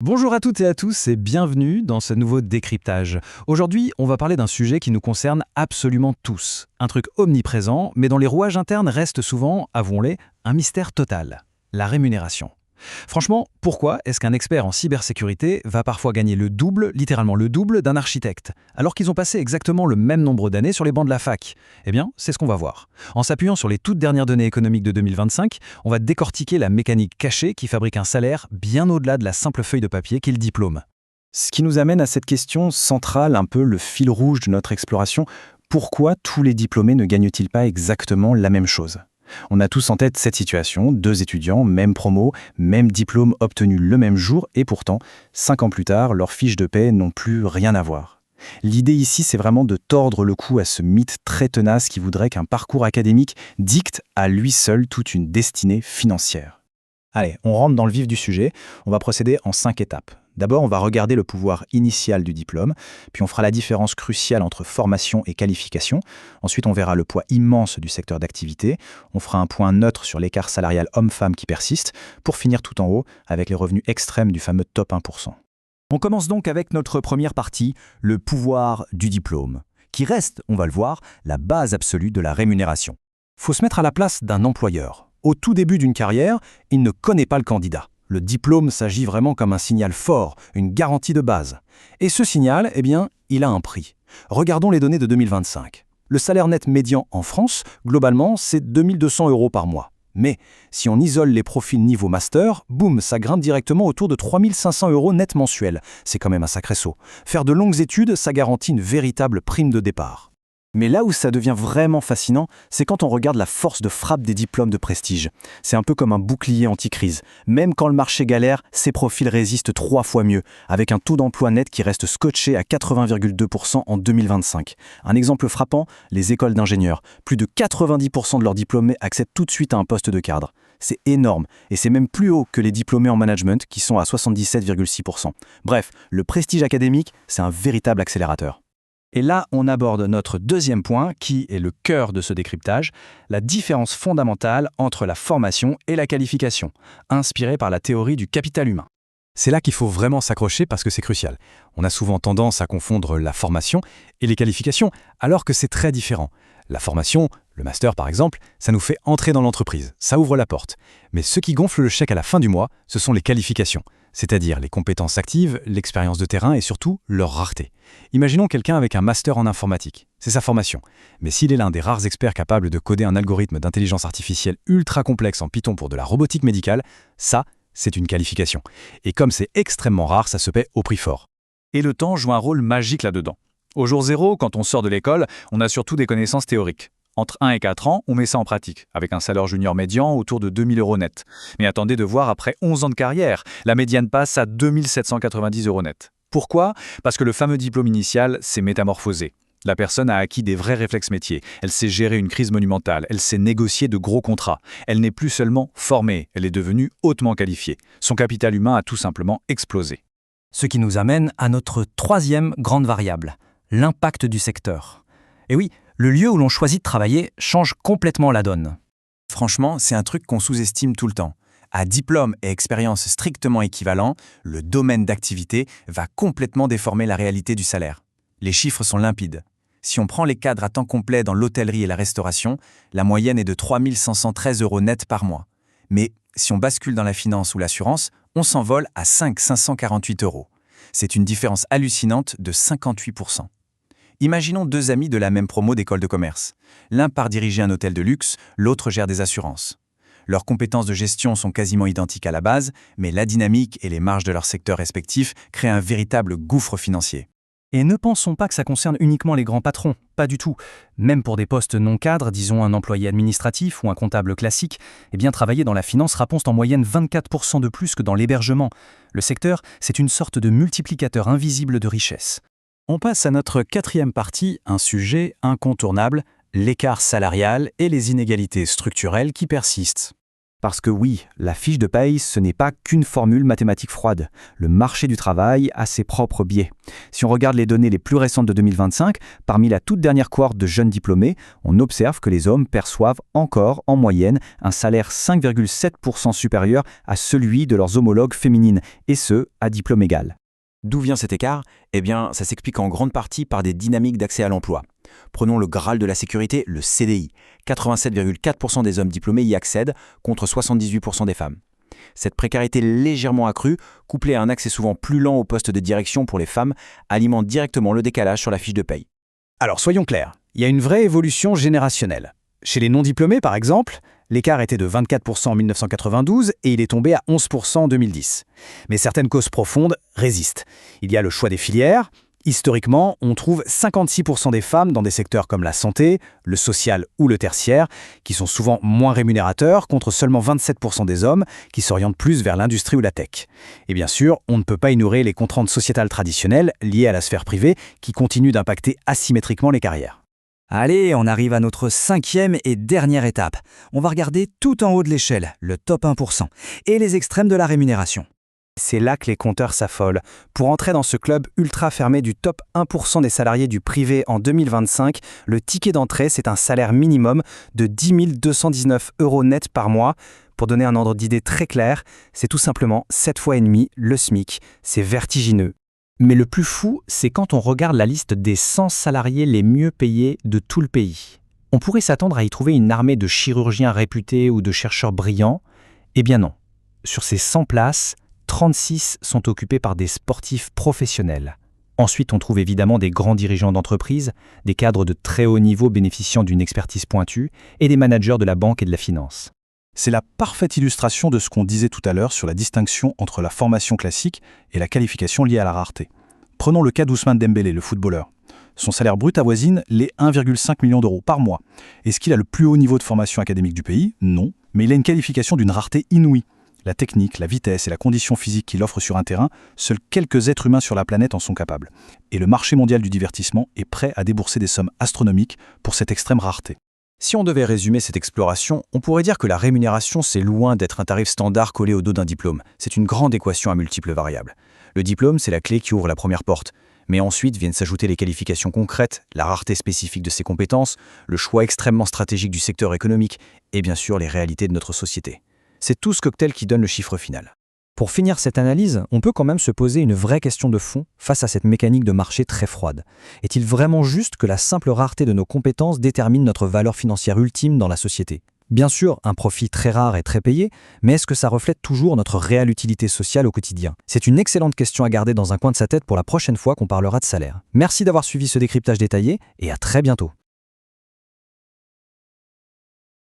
Bonjour à toutes et à tous et bienvenue dans ce nouveau décryptage. Aujourd'hui, on va parler d'un sujet qui nous concerne absolument tous. Un truc omniprésent, mais dont les rouages internes restent souvent, avouons-les, un mystère total. La rémunération. Franchement, pourquoi est-ce qu'un expert en cybersécurité va parfois gagner le double, littéralement le double, d'un architecte, alors qu'ils ont passé exactement le même nombre d'années sur les bancs de la fac? Eh bien, c'est ce qu'on va voir. En s'appuyant sur les toutes dernières données économiques de 2025, on va décortiquer la mécanique cachée qui fabrique un salaire bien au-delà de la simple feuille de papier qu'est le diplôme. Ce qui nous amène à cette question centrale, un peu le fil rouge de notre exploration. Pourquoi tous les diplômés ne gagnent-ils pas exactement la même chose? On a tous en tête cette situation, deux étudiants, même promo, même diplôme obtenu le même jour, et pourtant, 5 ans plus tard, leurs fiches de paie n'ont plus rien à voir. L'idée ici, c'est vraiment de tordre le cou à ce mythe très tenace qui voudrait qu'un parcours académique dicte à lui seul toute une destinée financière. Allez, on rentre dans le vif du sujet, on va procéder en 5 étapes. D'abord, on va regarder le pouvoir initial du diplôme, puis on fera la différence cruciale entre formation et qualification. Ensuite, on verra le poids immense du secteur d'activité. On fera un point neutre sur l'écart salarial homme-femme qui persiste, pour finir tout en haut avec les revenus extrêmes du fameux top 1%. On commence donc avec notre première partie, le pouvoir du diplôme, qui reste, on va le voir, la base absolue de la rémunération. Faut se mettre à la place d'un employeur. Au tout début d'une carrière, il ne connaît pas le candidat. Le diplôme s'agit vraiment comme un signal fort, une garantie de base. Et ce signal, il a un prix. Regardons les données de 2025. Le salaire net médian en France, globalement, c'est 2200 € par mois. Mais si on isole les profils niveau master, boum, ça grimpe directement autour de 3500 € net mensuels. C'est quand même un sacré saut. Faire de longues études, ça garantit une véritable prime de départ. Mais là où ça devient vraiment fascinant, c'est quand on regarde la force de frappe des diplômes de prestige. C'est un peu comme un bouclier anti-crise. Même quand le marché galère, ces profils résistent 3 fois mieux, avec un taux d'emploi net qui reste scotché à 80,2% en 2025. Un exemple frappant, les écoles d'ingénieurs. Plus de 90% de leurs diplômés accèdent tout de suite à un poste de cadre. C'est énorme, et c'est même plus haut que les diplômés en management, qui sont à 77,6%. Bref, le prestige académique, c'est un véritable accélérateur. Et là, on aborde notre deuxième point, qui est le cœur de ce décryptage, la différence fondamentale entre la formation et la qualification, inspirée par la théorie du capital humain. C'est là qu'il faut vraiment s'accrocher parce que c'est crucial. On a souvent tendance à confondre la formation et les qualifications, alors que c'est très différent. La formation, le master par exemple, ça nous fait entrer dans l'entreprise, ça ouvre la porte. Mais ce qui gonfle le chèque à la fin du mois, ce sont les qualifications, c'est-à-dire les compétences actives, l'expérience de terrain et surtout leur rareté. Imaginons quelqu'un avec un master en informatique, c'est sa formation. Mais s'il est l'un des rares experts capables de coder un algorithme d'intelligence artificielle ultra complexe en Python pour de la robotique médicale, ça, c'est une qualification. Et comme c'est extrêmement rare, ça se paie au prix fort. Et le temps joue un rôle magique là-dedans. Au jour zéro, quand on sort de l'école, on a surtout des connaissances théoriques. Entre 1 et 4 ans, on met ça en pratique, avec un salaire junior médian autour de 2000 € net. Mais attendez de voir, après 11 ans de carrière, la médiane passe à 2790 € net. Pourquoi? Parce que le fameux diplôme initial s'est métamorphosé. La personne a acquis des vrais réflexes métiers. Elle sait gérer une crise monumentale. Elle sait négocier de gros contrats. Elle n'est plus seulement formée, elle est devenue hautement qualifiée. Son capital humain a tout simplement explosé. Ce qui nous amène à notre troisième grande variable, l'impact du secteur. Et oui, le lieu où l'on choisit de travailler change complètement la donne. Franchement, c'est un truc qu'on sous-estime tout le temps. À diplôme et expérience strictement équivalents, le domaine d'activité va complètement déformer la réalité du salaire. Les chiffres sont limpides. Si on prend les cadres à temps complet dans l'hôtellerie et la restauration, la moyenne est de 3513 € net par mois. Mais si on bascule dans la finance ou l'assurance, on s'envole à 548 €. C'est une différence hallucinante de 58%. Imaginons deux amis de la même promo d'école de commerce. L'un part diriger un hôtel de luxe, l'autre gère des assurances. Leurs compétences de gestion sont quasiment identiques à la base, mais la dynamique et les marges de leurs secteurs respectifs créent un véritable gouffre financier. Et ne pensons pas que ça concerne uniquement les grands patrons, pas du tout. Même pour des postes non cadres, disons un employé administratif ou un comptable classique, travailler dans la finance rapporte en moyenne 24% de plus que dans l'hébergement. Le secteur, c'est une sorte de multiplicateur invisible de richesse. On passe à notre quatrième partie, un sujet incontournable, l'écart salarial et les inégalités structurelles qui persistent. Parce que oui, la fiche de paye, ce n'est pas qu'une formule mathématique froide. Le marché du travail a ses propres biais. Si on regarde les données les plus récentes de 2025, parmi la toute dernière cohorte de jeunes diplômés, on observe que les hommes perçoivent encore, en moyenne, un salaire 5,7% supérieur à celui de leurs homologues féminines, et ce, à diplôme égal. D'où vient cet écart ? Eh bien, ça s'explique en grande partie par des dynamiques d'accès à l'emploi. Prenons le Graal de la sécurité, le CDI. 87,4% des hommes diplômés y accèdent, contre 78% des femmes. Cette précarité légèrement accrue, couplée à un accès souvent plus lent au poste de direction pour les femmes, alimente directement le décalage sur la fiche de paye. Alors soyons clairs, il y a une vraie évolution générationnelle. Chez les non-diplômés, par exemple, l'écart était de 24% en 1992 et il est tombé à 11% en 2010. Mais certaines causes profondes résistent. Il y a le choix des filières. Historiquement, on trouve 56% des femmes dans des secteurs comme la santé, le social ou le tertiaire, qui sont souvent moins rémunérateurs, contre seulement 27% des hommes qui s'orientent plus vers l'industrie ou la tech. Et bien sûr, on ne peut pas ignorer les contraintes sociétales traditionnelles liées à la sphère privée qui continuent d'impacter asymétriquement les carrières. Allez, on arrive à notre 5e et dernière étape. On va regarder tout en haut de l'échelle, le top 1%, et les extrêmes de la rémunération. C'est là que les compteurs s'affolent. Pour entrer dans ce club ultra fermé du top 1% des salariés du privé en 2025, le ticket d'entrée, c'est un salaire minimum de 10 219 € net par mois. Pour donner un ordre d'idée très clair, c'est tout simplement 7 fois et demi le SMIC. C'est vertigineux. Mais le plus fou, c'est quand on regarde la liste des 100 salariés les mieux payés de tout le pays. On pourrait s'attendre à y trouver une armée de chirurgiens réputés ou de chercheurs brillants. Eh bien non. Sur ces 100 places, 36 sont occupés par des sportifs professionnels. Ensuite, on trouve évidemment des grands dirigeants d'entreprise, des cadres de très haut niveau bénéficiant d'une expertise pointue et des managers de la banque et de la finance. C'est la parfaite illustration de ce qu'on disait tout à l'heure sur la distinction entre la formation classique et la qualification liée à la rareté. Prenons le cas d'Ousmane Dembélé, le footballeur. Son salaire brut avoisine les 1,5 million d'euros par mois. Est-ce qu'il a le plus haut niveau de formation académique du pays ? Non, mais il a une qualification d'une rareté inouïe. La technique, la vitesse et la condition physique qu'il offre sur un terrain, seuls quelques êtres humains sur la planète en sont capables. Et le marché mondial du divertissement est prêt à débourser des sommes astronomiques pour cette extrême rareté. Si on devait résumer cette exploration, on pourrait dire que la rémunération, c'est loin d'être un tarif standard collé au dos d'un diplôme. C'est une grande équation à multiples variables. Le diplôme, c'est la clé qui ouvre la première porte. Mais ensuite viennent s'ajouter les qualifications concrètes, la rareté spécifique de ses compétences, le choix extrêmement stratégique du secteur économique et bien sûr les réalités de notre société. C'est tout ce cocktail qui donne le chiffre final. Pour finir cette analyse, on peut quand même se poser une vraie question de fond face à cette mécanique de marché très froide. Est-il vraiment juste que la simple rareté de nos compétences détermine notre valeur financière ultime dans la société ? Bien sûr, un profit très rare est très payé, mais est-ce que ça reflète toujours notre réelle utilité sociale au quotidien ? C'est une excellente question à garder dans un coin de sa tête pour la prochaine fois qu'on parlera de salaire. Merci d'avoir suivi ce décryptage détaillé et à très bientôt.